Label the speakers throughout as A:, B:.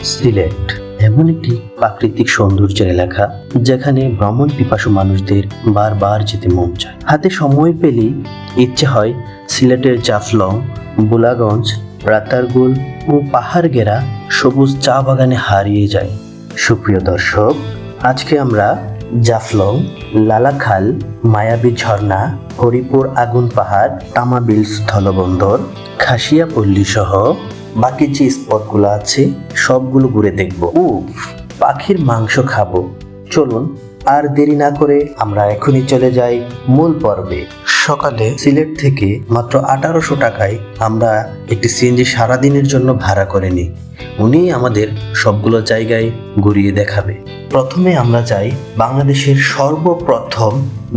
A: সিলেট এমন একটি প্রাকৃতিক সৌন্দর্যের এলাকা যেখানে ভ্রমণ পিপাসু মানুষদের বারবার যেতে মন চায়। হাতে সময় পেলেই ইচ্ছে হয় সিলেটের জাফলং, বুলাগঞ্জ, রাতারগুল ও পাহাড় ঘেরা সবুজ চা বাগানে হারিয়ে যায়। সুপ্রিয় দর্শক, আজকে আমরা জাফলং, লালাখাল, মায়াবী ঝর্ণা, হরিপুর আগুন পাহাড়, তামাবিল স্থলবন্দর, খাসিয়া পল্লী সহ বাকি যে স্পটগুলো আছে সবগুলো ঘুরে দেখব ও পাখির মাংস খাবো। চলুন আর দেরি না করে আমরা এখনই চলে যাই মূল পর্বে। সকালে সিলেট থেকে মাত্র 1800 টাকায় আমরা একটি সিএনজি সারাদিনের জন্য ভাড়া করে নিই। উনি আমাদের সবগুলো জায়গায় ঘুরিয়ে দেখাবে। প্রথমে আমরা যাই বাংলাদেশের সর্বপ্রথম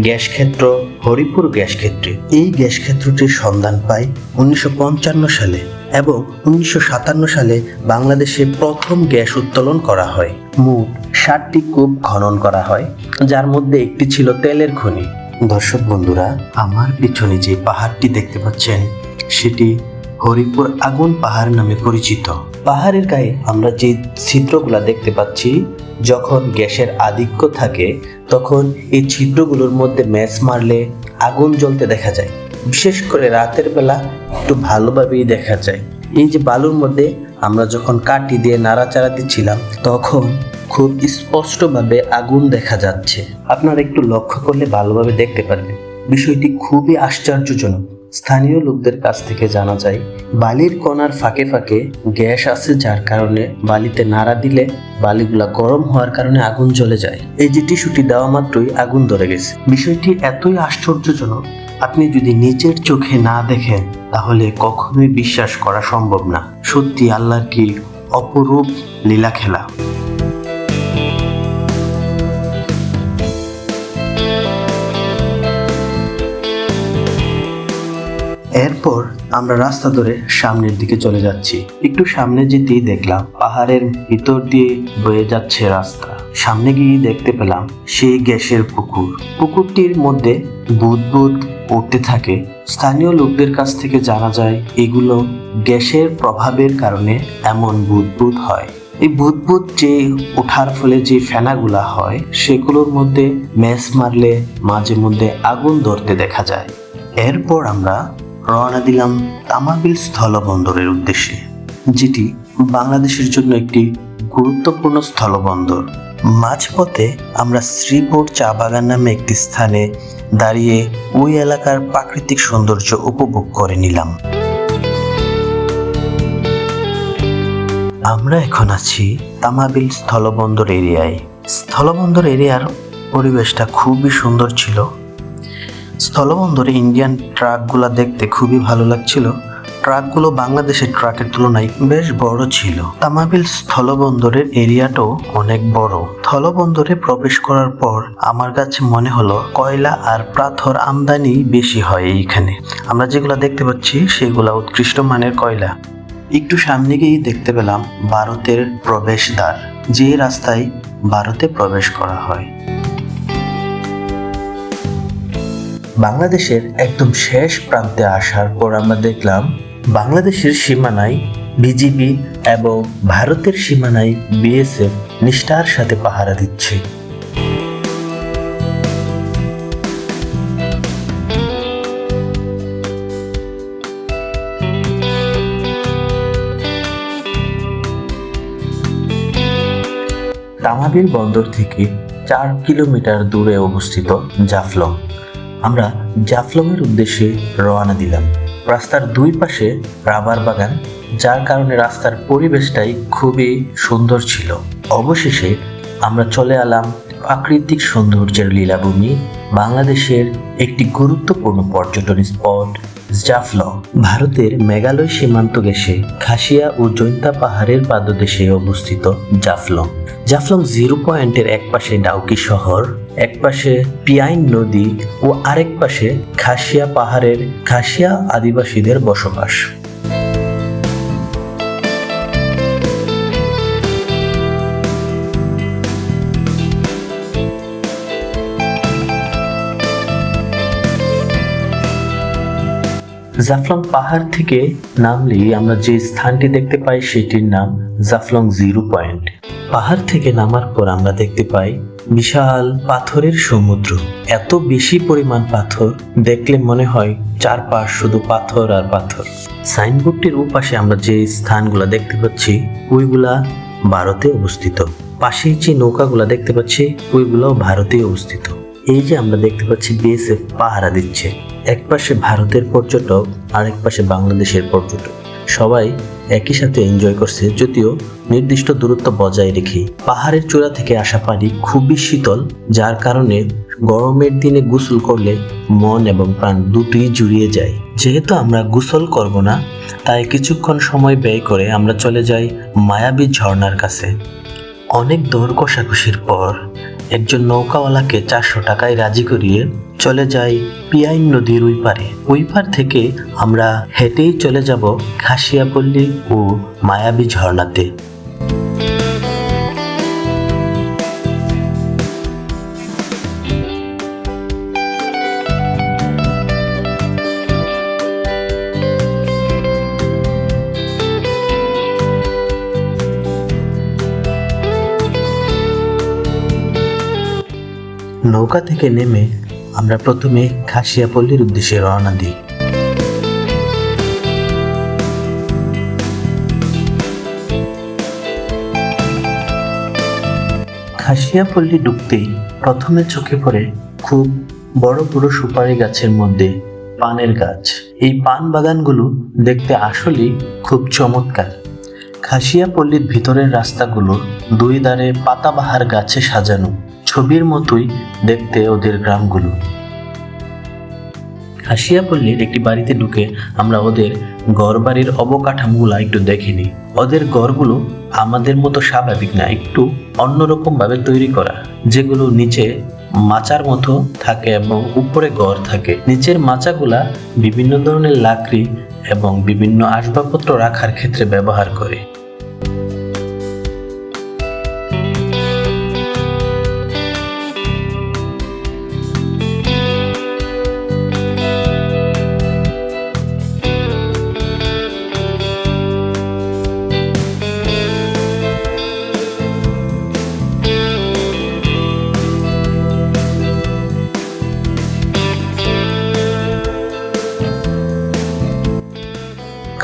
A: গ্যাস ক্ষেত্র হরিপুর গ্যাস ক্ষেত্রে। এই গ্যাস ক্ষেত্রটির সন্ধান পাই 1955 সালে এবং 1957 সালে বাংলাদেশে প্রথম গ্যাস উত্তোলন করা হয়। মোট 60টি কূপ খনন করা হয়, যার মধ্যে একটি ছিল তেলের খনি। দর্শক বন্ধুরা, আমার পিছনে যে পাহাড়টি দেখতে পাচ্ছেন সেটি হরিপুর আগুন পাহাড় নামে পরিচিত। পাহাড়ের গায়ে আমরা যে ছিদ্রগুলা দেখতে পাচ্ছি, যখন গ্যাসের আধিক্য থাকে তখন এই ছিদ্রগুলোর মধ্যে ম্যাচ মারলে আগুন জ্বলতে দেখা যায়। বিশেষ করে রাতের বেলা একটু ভালোভাবেই দেখা যায়। এই যে বালুর মধ্যে আমরা যখন কাঠি দিয়ে নাড়াচাড়া দিচ্ছিলাম তখন খুব স্পষ্টভাবে আগুন দেখা যাচ্ছে। আপনারা একটু লক্ষ্য করলে ভালোভাবে দেখতে পারবেন। বিষয়টি খুবই আশ্চর্যজনক। স্থানীয় লোকদের কাছ থেকে জানা যায় বালির কণার ফাঁকে ফাঁকে গ্যাস আছে, যার কারণে বালিতে নাড়া দিলে বালিগুলা গরম হওয়ার কারণে আগুন জ্বলে যায়। এই যে টিস্যুটি দেওয়া মাত্রই আগুন ধরে গেছে। বিষয়টি এতই আশ্চর্যজনক, আপনি যদি নিজের চোখে না দেখেন তাহলে কখনোই বিশ্বাস করা সম্ভব না। সত্যি আল্লাহর কি অপরূপ লীলা খেলা। এরপর আমরা রাস্তা ধরে সামনের দিকে চলে যাচ্ছি। একটু সামনে যেতেই দেখলাম পাহাড়ের ভিতর দিয়ে বয়ে যাচ্ছে রাস্তা। সামনে গিয়ে দেখতে পেলাম সেই গ্যাসের পুকুর। পুকুরটির মধ্যে বুদবুদ উঠতে থাকে। স্থানীয় লোকদের কাছ থেকে জানা যায় এগুলো গ্যাসের প্রভাবের কারণে এমন বুদবুদ হয়। এই বুদবুদ যে ওঠার ফলে যে ফেনাগুলা হয় সেগুলোর মধ্যে ম্যাচ মারলে মাঝে মধ্যে আগুন ধরতে দেখা যায়। এরপর আমরা রওনা দিলাম তামাবিল স্থলবন্দরের উদ্দেশ্যে, যেটি বাংলাদেশের জন্য একটি গুরুত্বপূর্ণ স্থলবন্দর। মাঝপথে আমরা শ্রীপুর চা বাগান নামে একটি স্থানে দাঁড়িয়ে ওই এলাকার প্রাকৃতিক সৌন্দর্য উপভোগ করে নিলাম। আমরা এখন আছি তামাবিল স্থলবন্দর এরিয়ায়। স্থলবন্দর এরিয়ার পরিবেশটা খুবই সুন্দর ছিল। স্থলবন্দরে ইন্ডিয়ান ট্রাকগুলো দেখতে খুবই ভালো লাগছিল। ট্রাকগুলো বাংলাদেশের ট্রাকের তুলনায় বেশ বড় ছিল। তামাবিল স্থলবন্দরের এরিয়াটাও অনেক বড়। স্থলবন্দরে প্রবেশ করার পর আমার কাছে মনে হলো কয়লা আর পাথর আমদানি বেশি হয় এইখানে। আমরা যেগুলো দেখতে পাচ্ছি সেগুলো উৎকৃষ্ট মানের কয়লা। একটু সামনে গিয়ে দেখতে পেলাম ভারতের প্রবেশদ্বার, যে রাস্তায় ভারতে প্রবেশ করা হয়। বাংলাদেশের একদম শেষ প্রান্তে আসার পর আমরা দেখলাম বাংলাদেশের সীমানায় বিজিবি এবং ভারতের সীমানায় বিএসএফ নিষ্ঠার সাথে পাহারা দিচ্ছে। তামাবিল বন্দর থেকে 4 কিলোমিটার দূরে অবস্থিত জাফলং। আমরা জাফলংয়ের উদ্দেশ্যে রওনা দিলাম। রাস্তার দুই পাশে রাবার বাগান, যার কারণে রাস্তার পরিবেশটাই খুবই সুন্দর ছিল। অবশেষে আমরা চলে এলাম প্রাকৃতিক সৌন্দর্যের লীলাভূমি, বাংলাদেশের একটি গুরুত্বপূর্ণ পর্যটন স্পট জাফলং। ভারতের মেঘালয় সীমান্ত ঘেঁষে খাসিয়া ও জৈন্তা পাহাড়ের পাদদেশে অবস্থিত জাফলং। জাফলং জিরো পয়েন্টের এক পাশে ডাউকি শহর, এক পাশে পিয়াইন নদী ও আরেক পাশে খাসিয়া পাহাড়ের খাসিয়া আদিবাসীদের বসবাস। জাফলং পাহাড় থেকে নামলেই আমরা যে স্থানটি দেখতে পাই সেটির নাম জাফলং জিরো পয়েন্ট। পাহাড় থেকে নামার পর আমরা দেখতে পাই বিশাল পাথরের সমুদ্র। এত বেশি পরিমাণ পাথর দেখলে মনে হয় চারপাশ শুধু পাথর আর পাথর। সাইনবোর্ডটির ওপাশে আমরা যে স্থানগুলা দেখতে পাচ্ছি ওইগুলা ভারতে অবস্থিত। পাশেই যে নৌকাগুলা দেখতে পাচ্ছি ওইগুলাও ভারতে অবস্থিত। এই যে আমরা দেখতে পাচ্ছি বিএসএফ পাহারা দিচ্ছে। এক পাশে ভারতের পর্যটক আর এক পাশে বাংলাদেশের পর্যটক, সবাই একই সাথে এনজয় করছে, যদিও নির্দিষ্ট দূরত্ব বজায় রেখে। পাহাড়ের চূড়া থেকে আসা পানি খুবই শীতল, যার কারণে গরমের দিনে গোসল করলে মন এবং প্রাণ দুটোই জুড়িয়ে যায়। যেহেতু আমরা গোসল করব না, তাই কিছুক্ষণ সময় ব্যয় করে আমরা চলে যাই মায়াবী ঝর্ণার কাছে। অনেক দর কষাকষির পর একজন নৌকাওয়ালাকে 400 টাকায় রাজি করিয়ে চলে যাই পিয়াইন নদীর ওই পার থেকে আমরা হেঁটেই চলে যাব খাসিয়াপল্লী ও মায়াবী ঝর্ণাতে। নৌকা থেকে নেমে আমরা প্রথমে খাসিয়াপল্লীর উদ্দেশ্যে রওনা দিই। খাসিয়াপল্লী ঢুকতেই প্রথমে চোখে পড়ে খুব বড় বড় সুপারি গাছের মধ্যে পানের গাছ। এই পান বাগানগুলো দেখতে আসলেই খুব চমৎকার। খাসিয়াপল্লীর ভিতরের রাস্তাগুলোর দুই ধারে পাতাবাহার গাছে সাজানো, ছবির মতোই দেখতে ওদের গ্রামগুলো। খাসিয়াপল্লীর একটি বাড়িতে ঢুকে আমরা ওদের ঘরবাড়ির অবকাঠামোগুলো একটু দেখিনি। ওদের ঘরগুলো আমাদের মতো স্বাভাবিক না, একটু অন্যরকম ভাবে তৈরি করা, যেগুলো নিচে মাচার মতো থাকে এবং উপরে ঘর থাকে। নিচের মাচাগুলা বিভিন্ন ধরনের লাকড়ি এবং বিভিন্ন আসবাবপত্র রাখার ক্ষেত্রে ব্যবহার করে।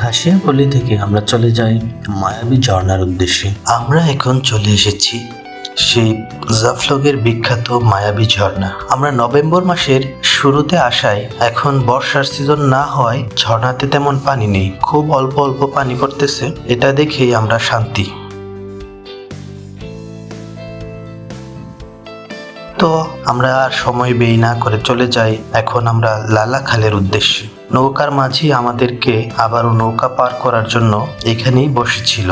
A: খাসিয়াপল্লী থেকে আমরা চলে যাই মায়াবী ঝর্ণার উদ্দেশ্যে। আমরা এখন চলে এসেছি সেই জাফলংয়ের বিখ্যাত মায়াবী ঝর্ণা। আমরা নভেম্বর মাসের শুরুতে আসায় এখন বর্ষার সিজন না হওয়ায় ঝর্ণাতে তেমন পানি নেই, খুব অল্প অল্প পানি পড়তেছে। এটা দেখেই আমরা শান্তি। তো আমরা আর সময় ব্যয় না করে চলে যাই এখন আমরা লালাখালের উদ্দেশ্যে। নৌকার মাঝি আমাদেরকে আবারও নৌকা পার করার জন্য এখানেই বসেছিল।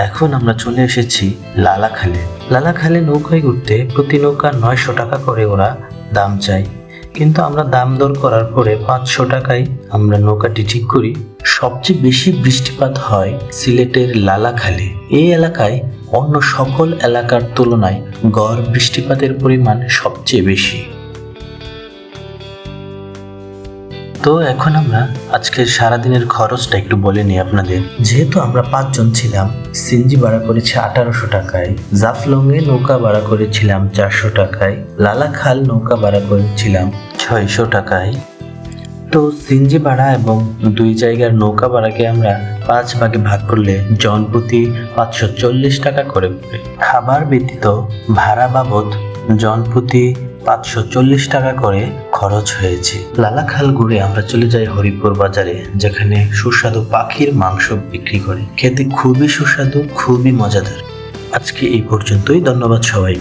A: এখন আমরা চলে এসেছি লালাখালে। লালাখালে নৌকায় ঘুরতে প্রতি নৌকা 900 টাকা করে ওরা দাম চাই, কিন্তু আমরা দাম দর করার পরে 500 টাকায় আমরা নৌকাটি ঠিক করি। সবচেয়ে বেশি বৃষ্টিপাত হয় সিলেটের লালাখালে। এই এলাকায় অন্য সকল এলাকার তুলনায় গড় বৃষ্টিপাতের পরিমাণ সবচেয়ে বেশি। তো এখন আমরা আজকের সারাদিনের খরচটা একটু বলে নিই আপনাদের। যেহেতু আমরা 5 জন ছিলাম, সিএনজি ভাড়া করেছি 1800 টাকায়, জাফলংয়ে নৌকা ভাড়া করেছিলাম 400 টাকায়, লালাখাল নৌকা ভাড়া করেছিলাম 600 টাকায়। তো সিএনজি ভাড়া এবং দুই জায়গার নৌকা ভাড়াকে আমরা 5 ভাগে ভাগ করলে জন প্রতি 540 টাকা করে পড়ে। খাবার ব্যতীত ভাড়া বাবদ জন প্রতি 540 টাকা করে খরচ হয়েছে। লালাখাল ঘুরে আমরা চলে যাই হরিপুর বাজারে, যেখানে সুস্বাদু পাখির মাংস বিক্রি করে। খেতে খুবই সুস্বাদু, খুবই মজাদার। আজকে এই পর্যন্তই। ধন্যবাদ সবাই।